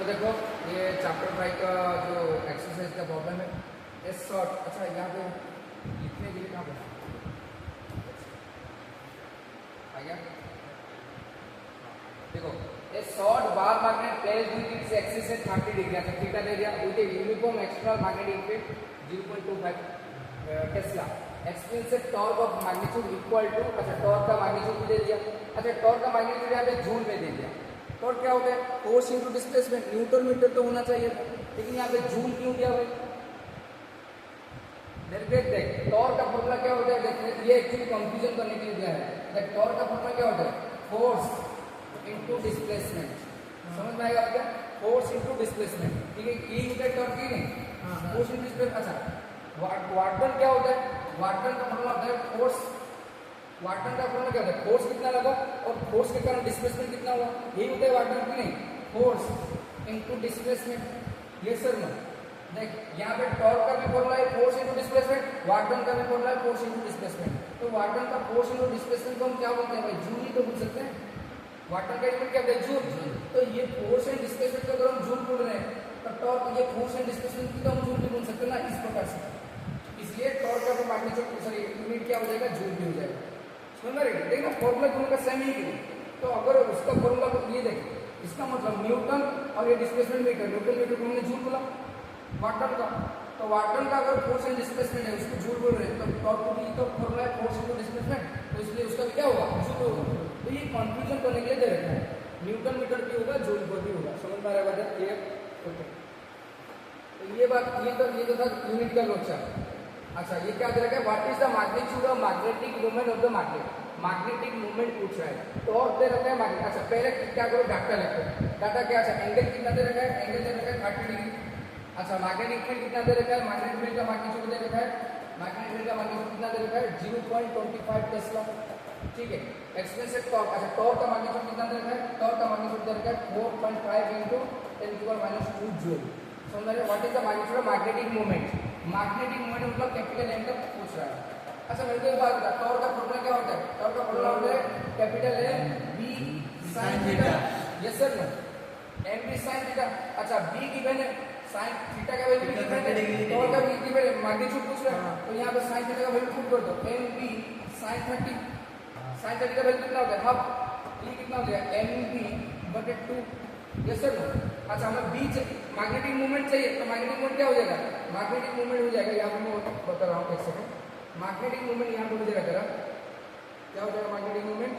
तो देखो ये चैप्टर 5 का जो एक्सरसाइज का प्रॉब्लम है एस शॉर्ट। अच्छा यहाँ पे लिखने के लिए कहाँ पे आ गया? देखो a short bar magnet placed with its axis at 30 degree. अच्छा थीटा दे दिया with a uniform external magnetic field 0.25 tesla. Experience से torque of magnitude equal to, अच्छा टॉर्क का मैग्नीट्यूड भी दे दिया। अच्छा टॉर्क का मैग्नीट्यूड यहाँ पे जूल में दे दिया। टॉर्क क्या होता है? Force into displacement. Newton metre तो होना चाहिए था, लेकिन यहाँ पे जूल क्यों दिया भाई? देख टॉर्क का फॉर्मूला क्या होता है? देख ये एक्चुअली कंफ्यूजन करने के लिए दिया है। देख टॉर्क का फॉर्मूला क्या होता है? Force into displacement. समझ में आएगा क्या? Force into displacement. ठीक है, ये होता है टॉर्क की नहीं, फोर्स इनटू डिस्प्लेसमेंट। अच्छा वाटन क्या होता है? वाटन का फॉर्मूला होता है फोर्स। वाटन का फॉर्मूला क्या होता है? फोर्स कितना लगा और फोर्स के कारण डिस्प्लेसमेंट कितना हुआ, यही होता है वाटन की नहीं, फोर्स इनटू डिस्प्लेसमेंट। ये सर ना देख यहाँ पे टॉर्क का भी फॉर्मूला है फोर्स इनटू डिस्प्लेसमेंट, वाटन का भी फॉर्मूला है फोर्स इनटू डिस्प्लेसमेंट। तो वाटन का फोर्स इनटू डिस्प्लेसमेंट को हम क्या बोलते हैं भाई? जूल ही तो बोल सकते हैं। वाटन का यूनिट क्या होता है? जूल। तो ये फोर्स एंड डिस्प्लेसमेंट को अगर हम जूल बोल रहे हैं तो टॉर्क ये फोर्स एंड डिस्प्लेसमेंट की तो हम जूल भी बोल सकते हैं ना, इस प्रकार से। इसलिए टॉर्क का तो मैग्नीट्यूड सॉरी यूनिट क्या हो जाएगा? जूल भी हो जाएगा। समझ में आएगा? देखना फॉर्मूला दोनों का सेम ही है। तो अगर उसका फॉर्मूला ये देखें, इसका मतलब न्यूटन और ये डिस्प्लेसमेंट मीटर, न्यूटन मीटर को हमने जूल बोला वाटन का। तो वाटन का अगर फोर्स एंड डिस्प्लेसमेंट है उसको जूल बोल रहे हैं, तो टॉर्क को भी तो फॉर्मूला है फोर्स इनटू डिस्प्लेसमेंट, तो इसलिए उसका भी क्या होगा? जूल होगा। तो ये कंफ्यूजन करने के लिए दे रखा है, न्यूटन मीटर भी होगा जूल पर भी होगा। समझ में आ रहा है? ये ओके। तो ये बात ये तो था यूनिट का लोचा। अच्छा ये क्या दे रखा है? What is the magnitude of magnetic moment of the magnet. Magnetic movement पूछ रहा है। टॉर्क दे रखा है मैग्नेट। अच्छा पहले क्या करो? डाटा लिखो। डाटा क्या? अच्छा एंगल कितना दे रखा है? एंगल दे रखा है 30 डिग्री। अच्छा मैग्नेटिक फील्ड कितना दे रखा है? मैग्नेटिक फील्ड का मैग्नीट्यूड दे रखा है। मैग्नेटिक फील्ड का मैग्नीट्यूड कितना दे रखा है? 0.25 टेस्ला। ठीक है। Expensive torque. अच्छा टॉर्क का मैग्नीट्यूड कितना दे रखा है? टॉर्क का मैग्नीट्यूड दे रखा है 4.5 × 10⁻² जूल। समझ रहे? What is the magnitude of magnetic movement? Magnetic movement मतलब कैपिटल एम का पूछ रहा है। अच्छा मेरे को एक बात बता, टॉर्क का फॉर्मूला क्या होता है? टॉर्क का फॉर्मूला होता है capital M B sin theta. Yes sir ना, एम बी sin थीटा। अच्छा बी गिवन है, sin थीटा का वैल्यू गिवन है, टॉर्क का भी गिवन है, मैग्नीट्यूड पूछ रहा है। तो यहाँ पे sin थीटा का वैल्यू पुट कर दो, एम बी sin 30। sin 30 का वैल्यू कितना होता है? हाफ। ये कितना हो गया? एम बी बटे 2। यस सर ना। अच्छा हमें बी मैग्नेटिक मूवमेंट चाहिए, तो मैग्नेटिक मूवमेंट क्या हो जाएगा? मैग्नेटिक मूवमेंट हो जाएगा, यहाँ पे मैं बता रहा हूँ एक सेकंड। मैग्नेटिक मूवमेंट यहाँ पे हो जाएगा तेरा, क्या हो जाएगा? मैग्नेटिक मूवमेंट,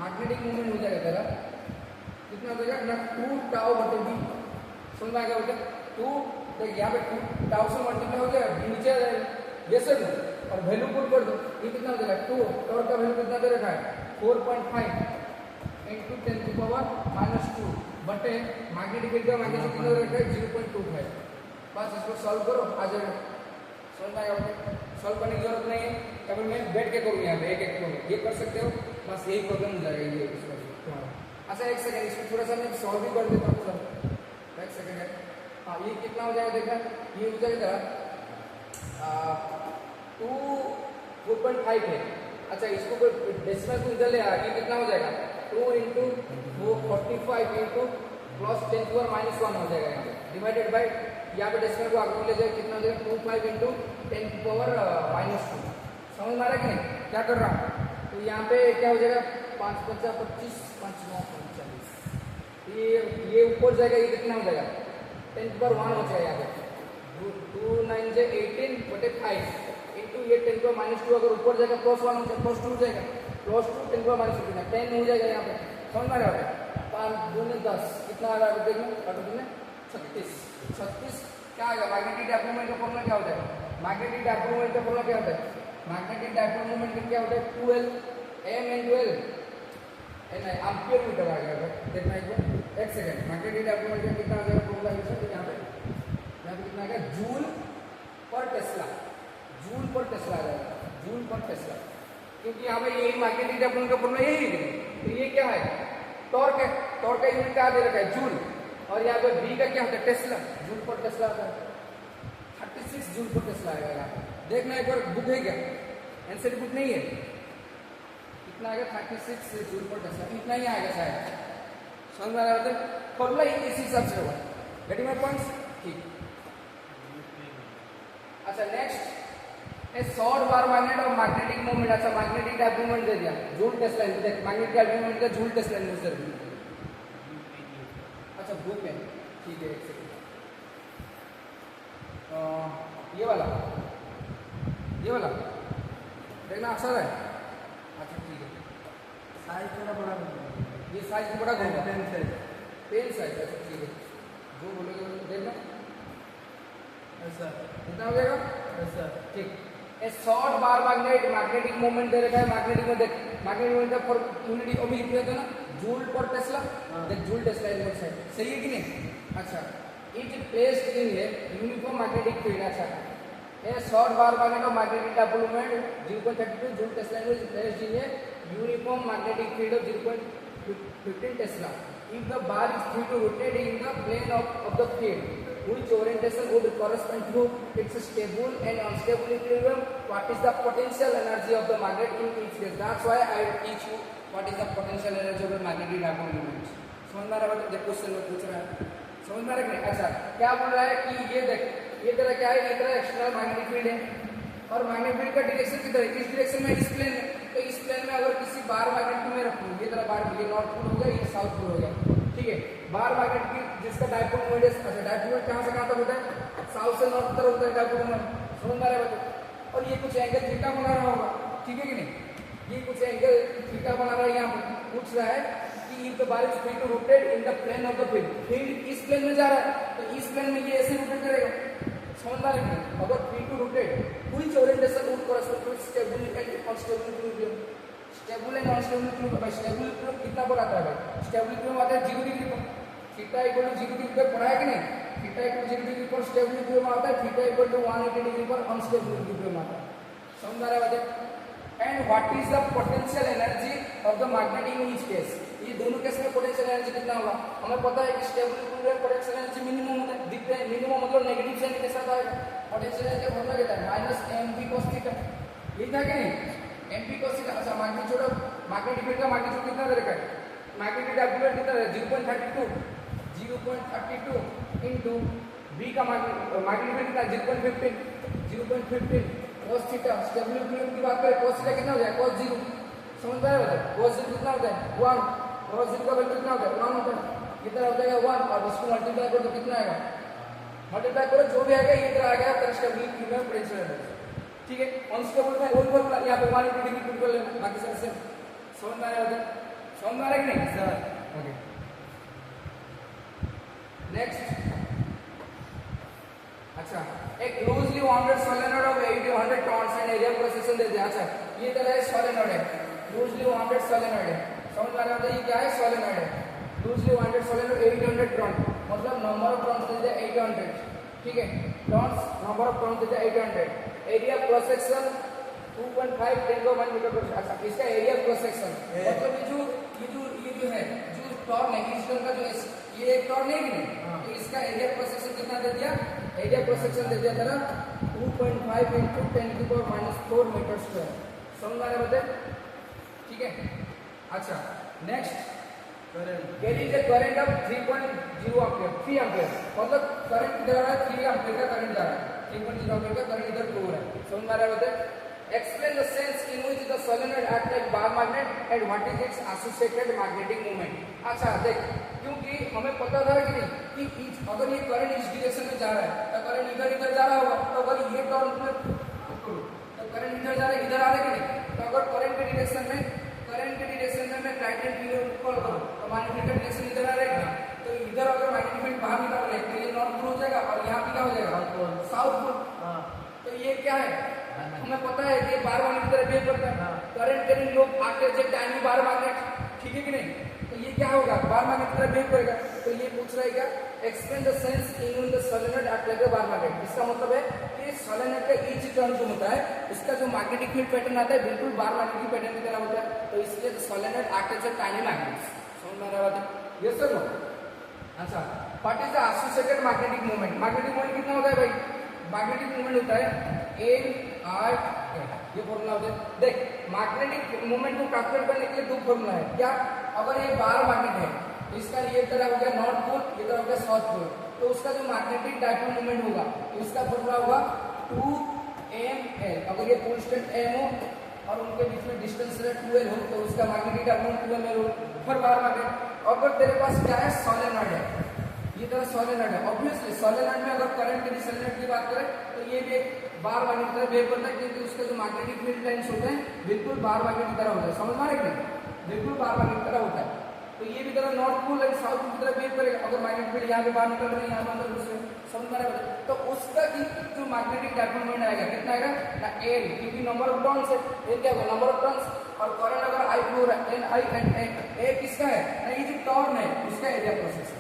मैग्नेटिक मूवमेंट हो जाएगा तेरा कितना हो जाएगा ना? 2 टाउ बटे बी। समझ में आएगा बेटा? 2 देख यहाँ पे 2 टाउ से मल्टीप्लाई हो जाएगा, बी नीचे आ जाएगा। यस सर और वैल्यू पुट कर दो, ये कितना हो जाएगा? 2 टॉर्क का वैल्यू कितना दे रखा है? 4.5 × 10⁻² बटे मैग्नेटिक फील्ड का मैग्नीट्यूड कितना दे रखा है? 0.25। बस इसको सॉल्व करो, आ जाएगा। समझ में आएगा? सॉल्व करने की जरूरत नहीं है, कभी मैं बैठ के करूँ यहाँ पे एक एक करूँ, ये कर सकते हो। बस यही प्रॉब्लम हो जाएगा ये इसका। अच्छा एक सेकंड, इसको थोड़ा सा मैं सॉल्व भी कर देता हूँ सर, एक सेकंड है। हाँ ये कितना हो जाएगा? देखा ये हो जाएगा 4.5 है। अच्छा इसको कोई डेसिमल को इधर ले आ, ये कितना हो जाएगा? 2 × 45 × +10⁻⁻1 हो जाएगा यहाँ पे, डिवाइडेड बाई यहाँ पे डेसिमल को आगे ले जाए, कितना हो जाएगा? 25 × 10⁻²। समझ में आ रहा है कि नहीं? क्या कर रहा हूँ? तो यहाँ पे क्या हो जाएगा? 5 × 5 = 25, 5 × 9 = 45। ये ऊपर जाएगा, ये कितना हो जाएगा? 10⁻1 हो जाएगा यहाँ पे। 2 9 18 बटे 5 इंटू ये 10⁻², अगर ऊपर जाएगा +1 हो जाएगा, +2 हो जाएगा, +2 10⁻² 10 हो जाएगा यहाँ पे। समझ में आ रहा है? 5 दूनी 10 कितना आ रहा है? देखना 36 क्या आएगा? मैग्नेटिक डायपोल मोमेंट का फॉर्मूला क्या होता है? मैग्नेटिक डायपोल मोमेंट का फॉर्मूला क्या होता है? मैग्नेटिक डायपोल मोमेंट का क्या होता है? 12 m × L एम्पियर मीटर आ गया। देखना एक सेकंड, मैग्नेटिक डायपोल मोमेंट का कितना आ जाएगा फॉर्मूला? यहाँ पे कितना आ गया? Joule per tesla. Joule per tesla आ जाएगा, जूल पर टेस्ला, क्योंकि यहाँ पे यही मैग्नेटिक डायपोल का फॉर्मूला यही है। तो ये क्या है? टॉर्क है। टॉर्क का यूनिट क्या दे रखा है? जूल। और यहाँ पे बी का क्या होता है? टेस्ला। जूल पर टेस्ला आता है, 36 जूल पर टेस्ला आएगा यहाँ पे। देखना एक बार, बुक है क्या? एनसीईआरटी बुक नहीं है? कितना आएगा? 36 जूल पर टेस्ला, इतना ही आएगा शायद। समझ में आ रहा है? फॉर्मूला इस हिसाब से होगा। Getting my points? ठीक। अच्छा नेक्स्ट, ए शॉर्ट बार मैग्नेट और मैग्नेटिक मोमेंट। अच्छा मैग्नेटिक डायपोल मोमेंट दे दिया, जूल टेस्ला। देख मैग्नेटिक डायपोल मोमेंट का जूल टेस्ला यूज कर दिया। अच्छा ब्लू पेन, ठीक है, एक सेकंड। ये वाला देखना अक्सर है। अच्छा ठीक है, साइज थोड़ा बड़ा होगा। ये साइज बड़ा होगा, पेन साइज। अच्छा ठीक है, जो बोलोगे देखना ऐसा कितना हो जाएगा। ऐसा ठीक। ए short bar magnet, magnetic moment दे रखा है। मैग्नेटिक में देख, मैग्नेटिक मोमेंट का फॉर यूनिट अभी लिख दिया था ना, जूल पर टेस्ला। देख जूल टेस्ला यूनिट है, सही है कि नहीं? अच्छा, it placed in a uniform magnetic field. अच्छा, ए शॉर्ट बार मैग्नेट और magnetic dipole moment 0.32 joule Tesla unit placed in a uniform magnetic field of 0.15 Tesla. If the bar is free to rotate in the plane of the field, which orientation would correspond to its stable and unstable equilibrium? What is the potential energy of the magnet in each case? That's why I teach you what is the potential energy of the magnetic dipole moment. समझ में आ रहा है? Question में पूछ रहा है, समझ में आ रहा है? अच्छा क्या बोल रहा है कि ये देख, ये तरह क्या है, ये तरह एक्सटर्नल मैग्नेटिक फील्ड है और मैग्नेटिक फील्ड का डायरेक्शन किधर है? किस डायरेक्शन में? इस प्लेन में। तो इस प्लेन में अगर किसी बार मैग्नेट को मैं रखूँ, ये तरह बार, ये नॉर्थ पोल हो गया, ये साउथ पोल हो गया, ठीक है। बार मैग्नेट की जिसका डायपोल मोमेंट, अच्छा डायपोल मोमेंट कहां से कहां तक होता है? साउथ से नॉर्थ तक होता है डायपोल मोमेंट, समझ में आ रहा है बच्चों? और ये कुछ एंगल थीटा बना रहा होगा, ठीक है कि नहीं? ये कुछ एंगल थीटा बना रहा है। यहाँ पर पूछ रहा है कि if the bar is free to rotate in the plane of the field, field इस प्लेन में जा रहा है तो इस प्लेन में ये ऐसे रोटेट करेगा, समझ में आ रहा है? अगर free to rotate, which orientation would correspond to stability and unstability equilibrium? Stable and unstable equilibrium, stable equilibrium कितना पर आता है भाई? स्टेबल इक्विलिब्रियम आता है 0 डिग्री पर। थीटा इक्वल टू 0 डिग्री पर पढ़ा है कि नहीं? थीटा इक्वल 0 डिग्री पर स्टेबल इक्विलिब्रियम आता है, थीटा इक्वल टू 180 डिग्री पर अनस्टेबल इक्विलिब्रियम आता है, समझ में आ रहा है? And what is the potential energy of the magnet in each case? ये दोनों केस में पोटेंशियल एनर्जी कितना होगा? हमें पता है कि stable equilibrium potential energy minimum होता है, दिखते हैं मिनिमम मतलब नेगेटिव साइन के साथ आएगा। पोटेंशियल एनर्जी फॉर्मूला क्या है? -mv cos थीटा, ये था कि नहीं? mv cos theta. अच्छा मैग्नीट्यूड, मैग्नेटिक फील्ड का मैग्नीट्यूड कितना दे रखा है? मैग्नेटिक डायपोल कितना है? 0.32 इनटू v का मैग्नेटिक फील्ड कितना? 0.15 cos थीटा। स्टेबल इक्विलिब्रियम की बात करें, cos थीटा कितना हो जाएगा? cos 0, समझ में आ रहा है? cos 0 कितना होता है? 1। cos 0 का वैल्यू कितना होता है? 1 होता है। कितना हो जाएगा? 1। और इसको मल्टीप्लाई करो तो कितना आएगा? मल्टीप्लाई करो जो भी आएगा ये तरह आ गया तेरा स्टेबल इक्विलिब्रियम पोटेंशियल एनर्जी, ठीक है। अनस्टेबल में वही फॉर्मूला यहाँ पे 180 डिग्री पुट कर लेना, बाकी सब सेम। समझ में आ रहा है? समझ में आ रहा है कि नहीं सर? Okay next. अच्छा, एक closely wounded solenoid of 800 turns and area cross section दे दिया। अच्छा ये तरह है सोलेनॉइड है, क्लोजली वाउंडेड सोलेनॉइड है, समझ में आ रहा है? ये क्या है? सोलेनॉइड है, क्लोजली वाउंडेड सोलेनॉइड 800 टॉन, मतलब नंबर ऑफ टॉन्स दे दिया 800, ठीक है। टॉन्स नंबर ऑफ टॉन्स दे दिया 800, एरिया क्रॉस सेक्शन 2.5 10⁻⁴ मीटर। अच्छा इसका एरिया क्रॉस सेक्शन मतलब ये जो है जो टॉर्न है, इस टॉर्न का जो ये एक टॉर्न है कि नहीं, तो इसका एरिया क्रॉस सेक्शन कितना दे दिया? एरिया क्रॉस सेक्शन दे दिया तेरा 2.5 × 10⁻⁴ मीटर स्क्वायर, समझ में आ रहा है? ठीक है। अच्छा next, carry the current of 3.0 ampere, 3 ampere मतलब करंट इधर आ रहा है, 3 एम्पीयर का करंट जा रहा है, 3.0 एम्पीयर का करंट इधर फ्लो हो रहा है, समझ में आ रहा है? Explain the sense in which the solenoid acts like bar magnet and what is its associated magnetic moment. अच्छा देख, क्योंकि हमें पता था कि नहीं कि अगर ये करंट इस डायरेक्शन में जा रहा है तो करंट इधर जा रहा होगा, तो अगर ये टर्न में तो करंट इधर जा रहा है, इधर आ रहा है कि नहीं? तो अगर करंट के डायरेक्शन में मैं राइट हैंड फील्ड कॉल करूं तो मैग्नेटिक का डायरेक्शन इधर आ रहा है, तो इधर अगर मैग्नेटिक फील्ड बाहर निकल रहा है तो ये नॉर्थ पोल हो जाएगा और यहाँ पे क्या हो जाएगा? South pole. तो ये क्या है? हमें पता है कि बार मैग्नेट की तरह बिहेव करता है, करंट कैरिंग लोग आते हैं टाइनी बार मैग्नेट, ठीक है कि नहीं? तो ये क्या होगा? बार मैग्नेट की तरह बिहेव करेगा। तो ये पूछ रहा है क्या? Explain the sense in the solenoid act like a bar magnet. इसका मतलब है कि सोलेनॉइड का ईच टर्न जो होता है इसका जो मैग्नेटिक फील्ड पैटर्न आता है बिल्कुल बार मैग्नेटिक पैटर्न की तरह होता है, तो इसलिए solenoid act as a tiny magnet. समझ में आ रहा है? Yes sir no? अच्छा, what is the associated magnetic moment? Magnetic moment कितना होता है भाई? मैग्नेटिक मोमेंट होता है N/L, ये फॉर्मूला होता है। देख मैग्नेटिक मोमेंट को कैलकुलेट करने के लिए दो फॉर्मूला है क्या? अगर ये बार मैग्नेट है तो इसका ये तरह हो गया नॉर्थ पोल, ये तरह हो गया साउथ पोल, तो उसका जो मैग्नेटिक डायपोल मोमेंट होगा उसका फॉर्मूला होगा 2ml। अगर ये कांस्टेंट m हो और उनके बीच में डिस्टेंस 2l हो तो उसका मैग्नेटिक डायपोल 2ml हो। हर बार मैग्नेट अगर तेरे पास क्या है सोलेनॉइड है, ये तरह सोलेनॉइड है, ऑब्वियसली सोलेनॉइड में अगर करंट के सोलेनॉइड की बात करें तो ये भी एक बार मैग्नेट की तरह बिहेव करता है, क्योंकि उसके जो मैग्नेटिक फील्ड लाइंस होते हैं बिल्कुल बार मैग्नेट की तरह होता है। समझ में आ रहा है? बिल्कुल बार मैग्नेट की तरह होता है। तो ये भी तरह north pole and south pole की तरह बिहेव करेगा। अगर मैग्नेटिक फील्ड यहाँ पे बाहर निकल रहे हैं, यहाँ अंदर घुस रहे हैं, समझ में आ रहा है? तो उसका जो मैग्नेटिक डायपोल मोमेंट आएगा कितना आएगा ना N, क्योंकि नंबर ऑफ टर्न्स है, N क्या होगा नंबर ऑफ टर्न्स, और करंट अगर I फ्लो हो रहा है N I एंड A किसका है ना, ये जो टर्न है उसका एरिया प्रोसेस है।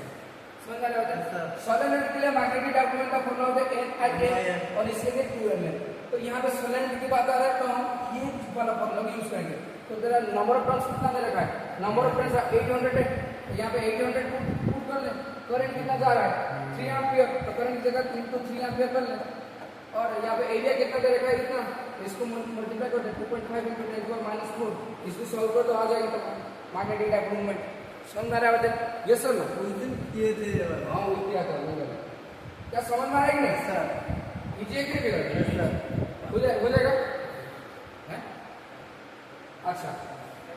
समझ में आ रहा है? सोलेनॉइड के लिए मैग्नेटिक डायपोल मोमेंट का फॉर्मूला होता है NIA और इसके लिए 2ml। तो यहाँ पे सोलेनॉइड की बात आ रहा है तो हम ये वाला फॉर्मूला यूज करेंगे। तो तेरा नंबर ऑफ टर्न्स कितना दे रखा है, नंबर ऑफ टर्न्स 800 है, तो यहाँ पे 800 पुट कर ले। करंट कितना जा रहा है 3 एम्पीयर, तो करंट की जगह 3 एम्पीयर कर ले। और यहाँ पे एरिया कितना दे रखा है इतना, इसको मल्टीप्लाई कर दे 2.5 × 10⁻⁴, इसको सॉल्व कर तो आ जाएगा तो मैग्नेटिक डायपोल मोमेंट। समझ में आ रहा है? यस सर ना उस दिन किए थे हाँ वो किया था वो क्या समझ में आएगी नहीं सर? इजी है क्या हो जाएगा हैं? अच्छा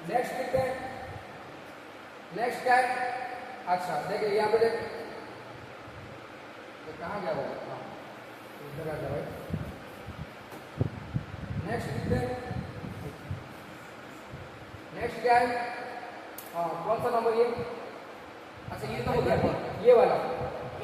नेक्स्ट देखते हैं, नेक्स्ट क्या है। अच्छा देखिए यहाँ पे देख तो कहाँ गया वो, हाँ इधर आ जाओ। नेक्स्ट देखते हैं, नेक्स्ट क्या है, हाँ कौन सा नंबर ये, अच्छा ये तो हो गया ये वाला।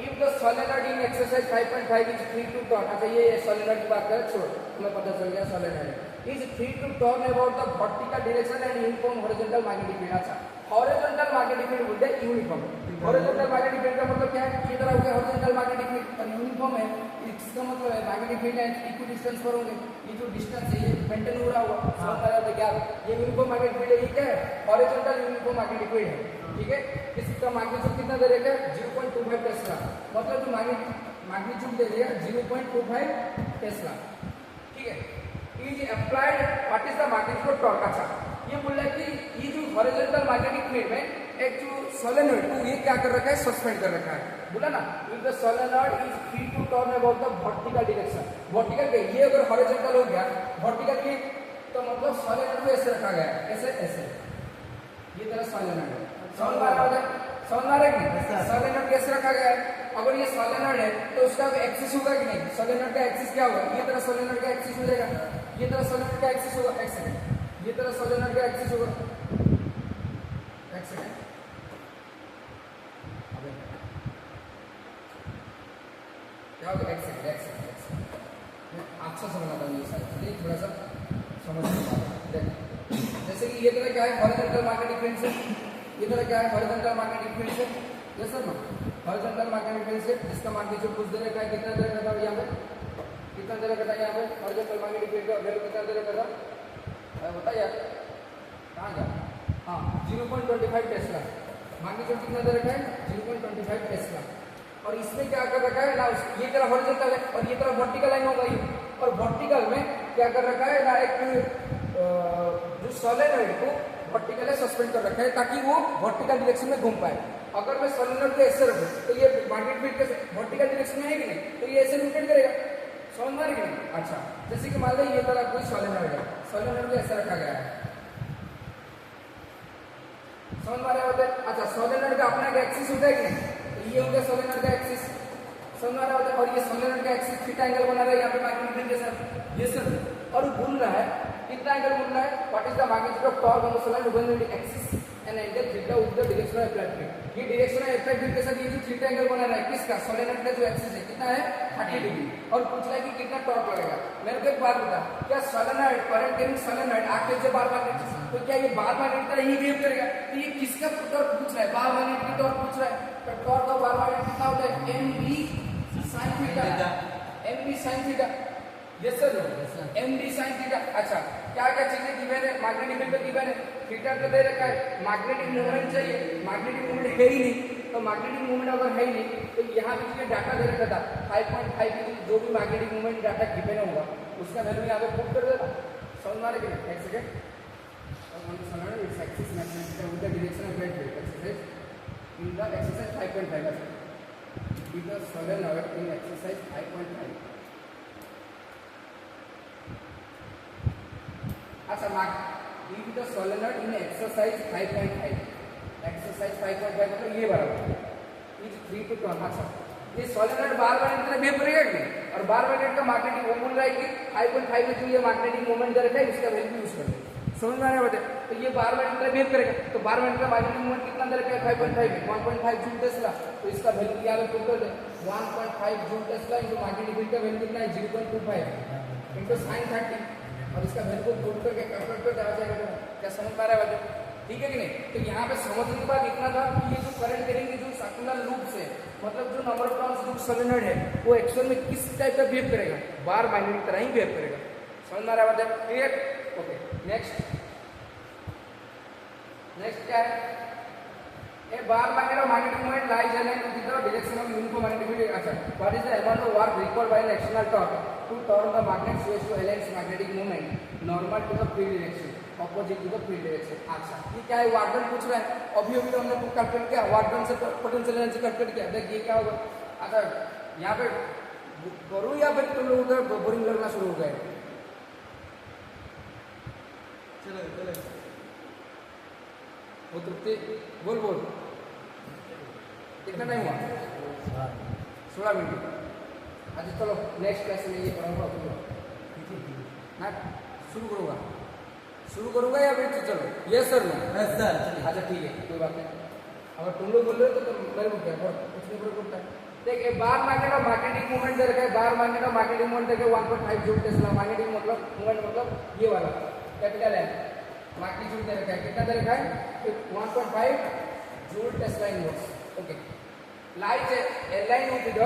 If the solenoid in exercise 5.5 is free to turn, अच्छा ये सोलेनॉइड की बात करें, छोड़ो तुम्हें पता चल गया solenoid is free to turn about the vertical direction and uniform horizontal magnetic field. अच्छा हॉरिजॉन्टल मैग्नेटिक फील्ड बोलते हैं यूनिफॉर्म। हॉरिजॉन्टल मैग्नेटिक फील्ड का मतलब क्या है, ये तरह हो गया हॉरिजॉन्टल मैग्नेटिक फील्ड, और यूनिफॉर्म है इसका मतलब है मैग्नेटिक फील्ड है इक्वल डिस्टेंस पर होंगे, ये जो डिस्टेंस है ये मेंटेन हो रहा होगा। समझ आ रहा है क्या, ये यूनिफॉर्म मैग्नेटिक फील्ड है, ये क्या है हॉरिजॉन्टल यूनिफॉर्म मैग्नेटिक फील्ड है। ठीक है, इसका मैग्नीट्यूड कितना दे रखा है 0.25 टेस्ला, मतलब जो मैग्नीट्यूड दे दिया 0.25 टेस्ला। ठीक है, is applied what is the magnitude of torque. अच्छा ये बोल रहा है कि ये जो हॉरिजॉन्टल मैग्नेटिक फील्ड में एक जो सोलेनॉइड को ये क्या कर रखा है सस्पेंड कर रखा है, बोला ना if the solenoid is free to turn about the vertical direction. Vertical के ये अगर हॉरिजॉन्टल हो गया वर्टिकल के तो मतलब सोलेनॉइड को ऐसे रखा गया है, ऐसे ऐसे ये तरह सोलेनॉइड है। समझ में आ रहा है कि सोलेनॉइड कैसे रखा गया है, अगर ये सोलेनॉइड है तो उसका एक्सिस होगा कि नहीं, सोलेनॉइड का एक्सिस क्या होगा, ये तरह सोलेनॉइड का एक्सिस हो जाएगा, ये तरह सोलेनॉइड का एक्सिस होगा, एक सेकंड ये तरह सोलेनॉइड का एक्सिस होगा, एक सेकंड क्या होगा, एक सेकंड अच्छा समझना था ये सारी चीजें थोड़ा सा समझ देख। जैसे कि ये तरह क्या है हॉरिजॉन्टल मैग्नेटिक फील्ड से, ये तरह क्या है हॉरिजॉन्टल मैग्नेटिक फील्ड से, यस सर ना हॉरिजॉन्टल मैग्नेटिक फील्ड से जिसका मैग्नीट्यूड कुछ दे रखा है, कितना दे रखा था यहाँ पे, कितना दे रखा था यहाँ पे हॉरिजॉन्टल मैग्नेटिक फील्ड का वैल्यू कितना दे रखा था बता यार कहाँ गया, हाँ 0.25 टेस्ला मैग्नीट्यूड कितना दे रखा है 0.25 टेस्ला। और इसमें क्या कर रखा है ना, ये तरह हॉरिजॉन्टल है और ये तरह वर्टिकल लाइन होगा ये, और वर्टिकल में क्या कर रखा है ना एक जो सोलेनॉइड को वर्टिकल है सस्पेंड कर रखा है ताकि वो वर्टिकल डायरेक्शन में घूम पाए। अगर मैं सोलेनॉइड को ऐसे रखूं तो ये मैग्नेटिक फील्ड के वर्टिकल डायरेक्शन में है कि नहीं, तो ये ऐसे रोटेट करेगा। समझ में आ रही है? अच्छा जैसे कि मान लो ये तरह कोई सोलेनॉइड है, सोलेनॉइड को ऐसा रखा गया है, समझ में आ रहा है? अच्छा सोलेनॉइड का अपना एक्सिस होता है कि नहीं, तो ये हो गया सोलेनॉइड का एक्सिस, समझ में आ रहा है? और ये सोलेनॉइड का एक्सिस थीटा एंगल बना रहा है यहाँ पे मैग्नेटिक फील्ड के साथ, ये सर और बोल रहा है कितना एंगल बोल रहा है, what is the magnitude of torque on the solenoid when it axis and angle theta with the direction of applied field. ये डायरेक्शन ऑफ अप्लाइड फील्ड के साथ ये जो थीटा एंगल बना रहा है किसका, सोलेनॉइड का जो एक्सिस है कितना है 30 डिग्री, और पूछ रहा है कि कितना टॉर्क लगेगा। मेरे को एक बात बता, क्या सोलेनॉइड करंट कैरिंग सोलेनॉइड आगे से बार मैग्नेट, तो क्या ये बार मैग्नेट तरह ही बिहेव करेगा, तो ये किसका टॉर्क पूछ रहा है, बार मैग्नेट की टॉर्क पूछ रहा है। तो टॉर्क ऑफ बार मैग्नेट कितना होता है mb sin theta, mb sin theta, yes sir mb sin theta. अच्छा क्या क्या चीजें गिवन है, मैग्नेटिक फील्ड गिवन है, थीटा तो दे रखा है, मैग्नेटिक मोमेंट चाहिए, मैग्नेटिक मोमेंट है ही नहीं, तो मैग्नेटिक मोमेंट अगर है ही नहीं तो यहाँ पे जो डाटा दे रखा था 5.5 की जो भी मैग्नेटिक मोमेंट डाटा गिवन होगा उसका वैल्यू यहाँ पे पुट कर देता। समझ में आ रही है? एक second, its axis magnetic with the direction of right exercise in the exercise 5.5 if the the solenoid in exercise 5.5. अच्छा mark if the solenoid in exercise 5.5. exercise 5.5 मतलब ये बराबर is 3 to 12. अच्छा ये solenoid बार-बार इतना बिहेव करेगा कि और बार-बार इनका मैग्नेटिक वो बोल रहा है कि 5.5 में जो ये मैग्नेटिक मोमेंट दे रखा है इसका वैल्यू यूज कर ले, समझ में आ रहा है? तो ये बार-बार इतना बिहेव करेगा तो बार-बार इनका मैग्नेटिक मोमेंट कितना दे रखा है 5.5 में 1.5 जूल टेस्ला, तो इसका वैल्यू क्या है पुट कर दे 1.5 joule Tesla into magnetic field का वैल्यू कितना है 0.25 इनटू sin 30 और इसका वैल्यू को पुट करके कैलकुलेट कर आ जाएगा। क्या समझ में आ रहा है? ठीक है कि नहीं? तो यहाँ पे समझने के बाद इतना था कि ये जो करंट करेंगे जो सर्कुलर लूप से मतलब जो नंबर ऑफ टर्न्स जो सोलेनॉइड है वो एक्चुअल में किस टाइप का बिहेव करेगा, बार मैग्नेटिक तरह ही बिहेव करेगा। समझ में आ रहा है? क्लियर? ओके नेक्स्ट क्या है? A bar magnet of magnetic moment lies aligned with the direction of uniform magnetic field. अच्छा, what is the amount of work required by an external torque to turn the magnet so as to align its magnetic moment normal to the field direction, opposite to the field direction. अच्छा, ये क्या है? वाट done पूछ रहा है। अभी तो हमने कैलकुलेट किया, वाट डन से पोटेंशियल एनर्जी कैलकुलेट किया। देख ये क्या होगा? अच्छा, यहाँ पे करूँ या फिर तुम लोग उधर बोरिंग लगना शुरू हो गए? चलो वो तृप्ति बोल कितना टाइम हुआ? 16 मिनट। अच्छा चलो नेक्स्ट क्लास में ये पढ़ाऊंगा ना, शुरू करूँगा या फिर चलो? Yes sir no? Yes sir. अच्छा ठीक है, कोई बात नहीं। अगर तुम लोग बोल रहे हो तो मैं रुक गया, कुछ नहीं बोलता। देखिए बार मैग्नेट और मैग्नेटिक मूवमेंट दे रखा है, बार मैग्नेट और मैग्नेटिक मूवमेंट देखे 1.5 जूल टेस्ला। मैग्नेटिक मतलब मूवमेंट मतलब ये वाला कैपिटल है, मैग्नीट्यूड दे रखा है, कितना दे रखा है 1.5 joule tesla inverse. Okay, lies align with the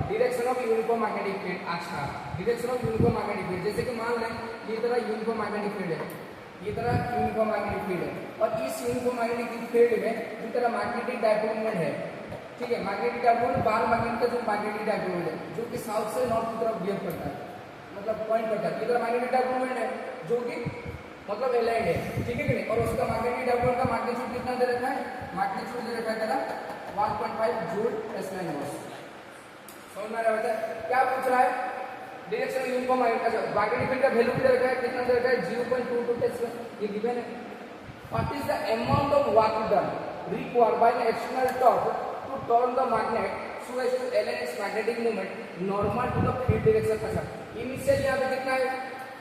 direction of uniform magnetic field. अच्छा, direction of uniform magnetic field, जैसे कि मान लें ये तरह यूनिफॉर्म मैग्नेटिक फील्ड है, ये तरह यूनिफॉर्म मैग्नेटिक फील्ड है और इस यूनिफॉर्म मैग्नेटिक फील्ड में जिस तरह मैग्नेटिक डायपोल मोमेंट है, ठीक है, मैग्नेटिक डायपोल बार मैग्नेट का जो मैग्नेटिक डायपोल है जो कि साउथ से नॉर्थ की तरफ बिहेव करता है, मतलब पॉइंट करता है। इधर मैग्नेटिक डायपोल मोमेंट है जो कि मतलब अलाइंड है, ठीक है कि नहीं? और उसका मैग्नेटिक डायपोल का मैग्नीट्यूड कितना दे रखा है? मैग्नीट्यूड दे रखा है तेरा 1.5 जूल टेस्ला इनवर्स। समझ में आ रहा है? क्या पूछ रहा है? डायरेक्शन यूनिफॉर्म मैग्नेटिक फील्ड का वैल्यू दे रखा है, कितना दे रखा है 0.22 टेस्ला, ये गिवन है। What is the amount of work done required by an external torque to turn the magnet so as to align its magnetic movement normal to the field direction. अच्छा, initial यहां पे कितना है?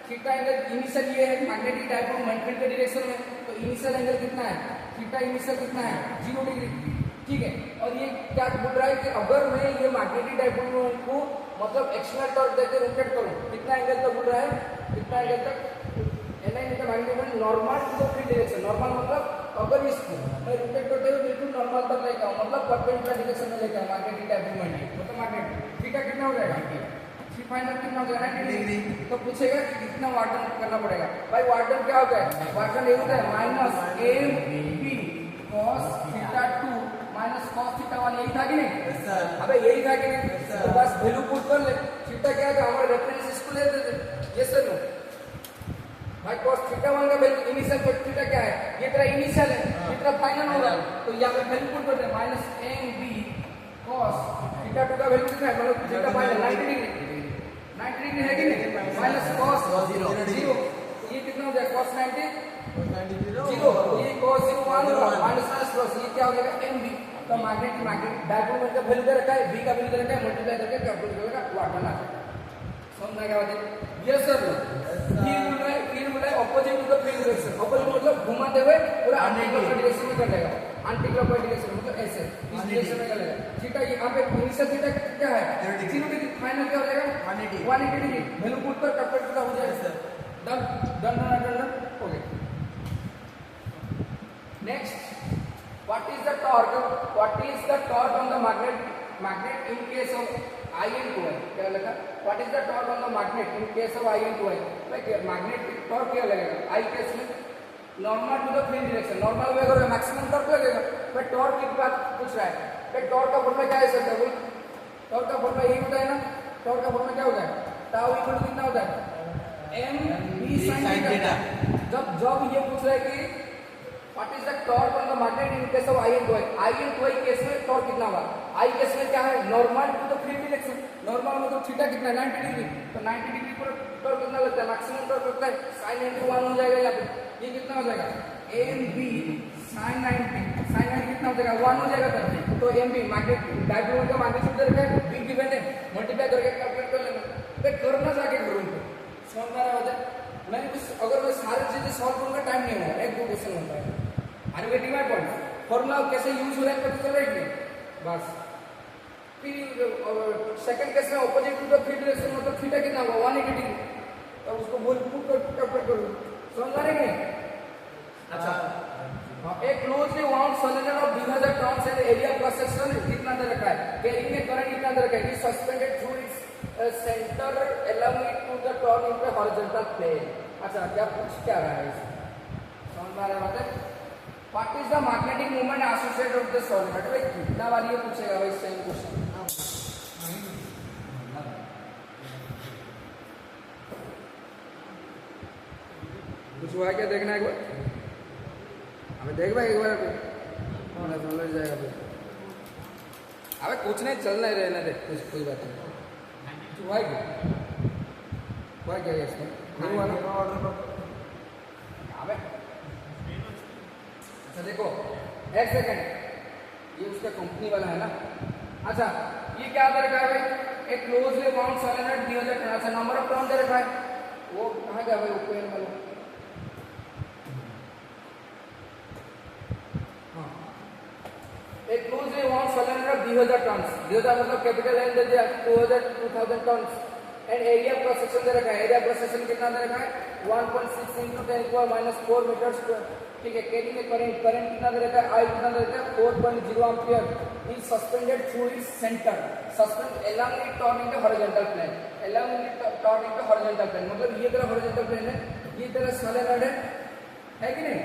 Theta angle initial ये है magnetic dipole moment field के direction में, तो इनिशियल एंगल कितना है? थीटा इनिशियल कितना है? 0 डिग्री, ठीक है। और ये क्या बोल रहा है कि अगर मैं ये मैग्नेटिक डायपोल मोमेंट को मतलब एक्सटर्नल टॉर्क देकर रोटेट करूं, कितना एंगल तक बोल रहा है? कितना एंगल तक? Align with the magnetic moment normal to the field direction. Normal मतलब अगर इसको मैं रोटेट करते हुए बिल्कुल नॉर्मल तक लेके आऊं, मतलब परपेंडिकुलर डायरेक्शन में लेके आऊं मैग्नेटिक डायपोल मोमेंट, मतलब मैग्नेट थीटा कितना हो जाएगा? फाइनल कितना हो जाएगा? 90 डिग्री। तो पूछेगा कि कितना वाट डन करना पड़ेगा? भाई वाट डन क्या होता है? वाट डन ये होता है minus mb cos theta 2 minus cos theta 1, यही था कि नहीं? अबे यही था कि नहीं? तो बस वैल्यू पुट कर ले। थीटा क्या था? हमारे रेफरेंस इसको ले लेते थे। Yes sir no? भाई cos थीटा 1 का वैल्यू इनिशियल cos थीटा क्या है? ये तेरा इनिशियल है, ये तेरा फाइनल होगा, तो यहाँ पे वैल्यू पुट कर दे माइनस mb cos थीटा 2 का वैल्यू कितना है? मतलब थीटा फाइनल 90 डिग्री, 90 डिग्री है कि नहीं? माइनस cos 0, ये कितना हो जाएगा? cos 90 0, ये cos 0 1 होगा, माइनस प्लस ये क्या हो जाएगा? mb। तो मैग्नेटिक डायपोल मोमेंट का वैल्यू दे रखा है, b का वैल्यू दे रखा है, मल्टीप्लाई करके कैलकुलेट करेगा वाट डन आ जाएगा। समझ में आ गया बात? Yes sir. फिर बोल रहा है opposite to the field direction. Opposite मतलब घुमाते हुए पूरा एंटी डायरेक्शन में कर देगा, एंटी क्लॉकवाइज डायरेक्शन मतलब ऐसे इस डायरेक्शन में कर लेगा। ठीक है, यहाँ पे इनिशियल थीटा क्या है? 0 डिग्री, फाइनल क्या हो जाएगा? 180 डिग्री। वैल्यू पुट कर कैलकुलेट हो जाएगा सर। डन हो गया। Next, what is the torque on the magnet in case of I and 2i? क्या लगा? What is the torque on the magnet in case of I and 2i? भाई magnetic torque क्या लगेगा? I case में normal to the field direction, normal way अगर maximum torque लगेगा। भाई torque की बात पूछ रहा है। भाई टॉर्क का फॉर्मूला क्या है सर? बोल, टॉर्क का फॉर्मूला यही होता है ना? टॉर्क का फॉर्मूला क्या होता है? टाउ इक्वल टू कितना होता है? m b sin theta. जब ये पूछ रहा है कि what is the torque on the magnet in case of I and 2i? I and 2i case में टॉर्क कितना होगा? I केस में क्या है? Normal to the direction normal मतलब थीटा कितना है 90 डिग्री, तो 90 डिग्री पर टॉर्क कितना लगता है, मैक्सिमम टॉर्क लगता है sin into 1 हो जाएगा यहाँ पे। ये कितना हो जाएगा mb sin 90, sin 90 कितना हो जाएगा 1 हो जाएगा तब। तो mb मैग्नेट डायपोल का मैग्नीट्यूड दे रखा है, b गिवन है, मल्टीप्लाई करके कैलकुलेट कर लेना। मैं करना जाके करूँ तो समझ में आ रहा होता है। मैं अगर मैं सारी चीजें सॉल्व करूंगा टाइम नहीं होगा, एक दो क्वेश्चन होता है। Are getting my point? Formula कैसे यूज हो रहा है पता चल रहा है बस। फिर सेकंड केस में opposite to the field direction मतलब थीटा कितना होगा 180 डिग्री, तो उसको बोल पुट कर कैलकुलेट करो, समझ आ रही है? अच्छा हाँ, एक closely wound solenoid of 2000 turns and area cross section कितना दे रखा है, कैरिंग में करंट कितना दे रखा है, suspended through its centre allowing it to the turn into a horizontal plane। अच्छा क्या पूछ क्या रहा है इसमें, समझ में आ रहा है? What is the magnetic moment associated with the solenoid? भाई कितना बार ये पूछेगा भाई सेम क्वेश्चन। कुछ हुआ क्या देखना एक बार, हमें देख भाई एक बार अभी समझ जाएगा फिर। अबे कुछ नहीं चल नहीं रहने दे, कुछ कोई बात नहीं। हुआ क्या इसमें नहीं हुआ ना? अबे अच्छा देखो एक सेकंड, ये उसका कंपनी वाला है ना। अच्छा ये क्या दे रखा है भाई, एक क्लोजली वाउंड सोलेनोइड 2000 टर्न। अच्छा नंबर ऑफ टर्न दे रखा है, वो कहाँ गया भाई ओपन वाला? हाँ एक क्लोजली वाउंड सोलेनोइड 2000 टर्न, 2000 मतलब कैपिटल एन दे दिया, 2000 turn and area cross section दे रखा है। एरिया क्रॉस सेक्शन कितना दे रखा है 1.6 × 10⁻⁴ मीटर्स स्क्वायर। ठीक है, कैरिंग में करंट कितना दे रखा है, आई कितना दे रखा है 4.0 ampere is suspended through its centre, suspend along it turn into horizontal plane, along it turn into horizontal plane मतलब ये तरह horizontal plane है, ये तरह सोलेनोइड है कि नहीं?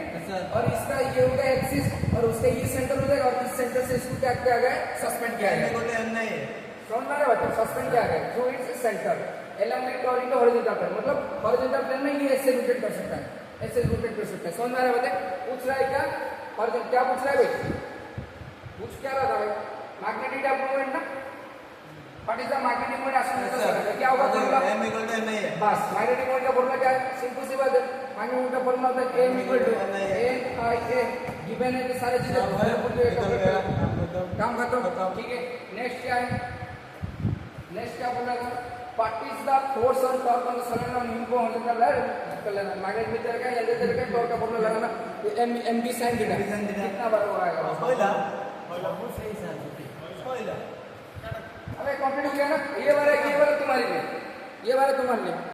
और इसका ये होगा एक्सिस और उसका ये सेंटर हो जाएगा और इस सेंटर से इसको क्या किया गया सस्पेंड किया गया। समझ में आ रहा है? सस्पेंड किया गया through its centre along it turn into horizontal plane मतलब horizontal plane में ये ऐसे रोटेट कर सकता है, ऐसे रोटेट कर सकता है। समझ में आ रहा है? पूछ रहा है क्या और क्या पूछ रहा है भाई, पूछ क्या रहा है मैग्नेटिक मूवमेंट ना। What is the magnetic moment associated, क्या होगा फॉर्मूला m = n है बस। मैग्नेटिक मोमेंट का फॉर्मूला क्या है, सिंपल सी बात है, मैग्नेटिक मोमेंट का फॉर्मूला होता है m = n/a गिवन है कि सारे चीजें काम खत्म। ठीक है, नेक्स्ट क्या है, नेक्स्ट क्या बोला है, what is the force on torque on the solenoid on इनको हम कर लेना। मैग्नेट में चल गया जल्दी चल गया, टॉर्क का फॉर्मूला लगाना तो mb sin थीटा कितना बार आएगा पहला सही पहला। अबे कंप्लीट हो गया ना, ये वाला तुम्हारी, ये वाला तुम्हारे लिए।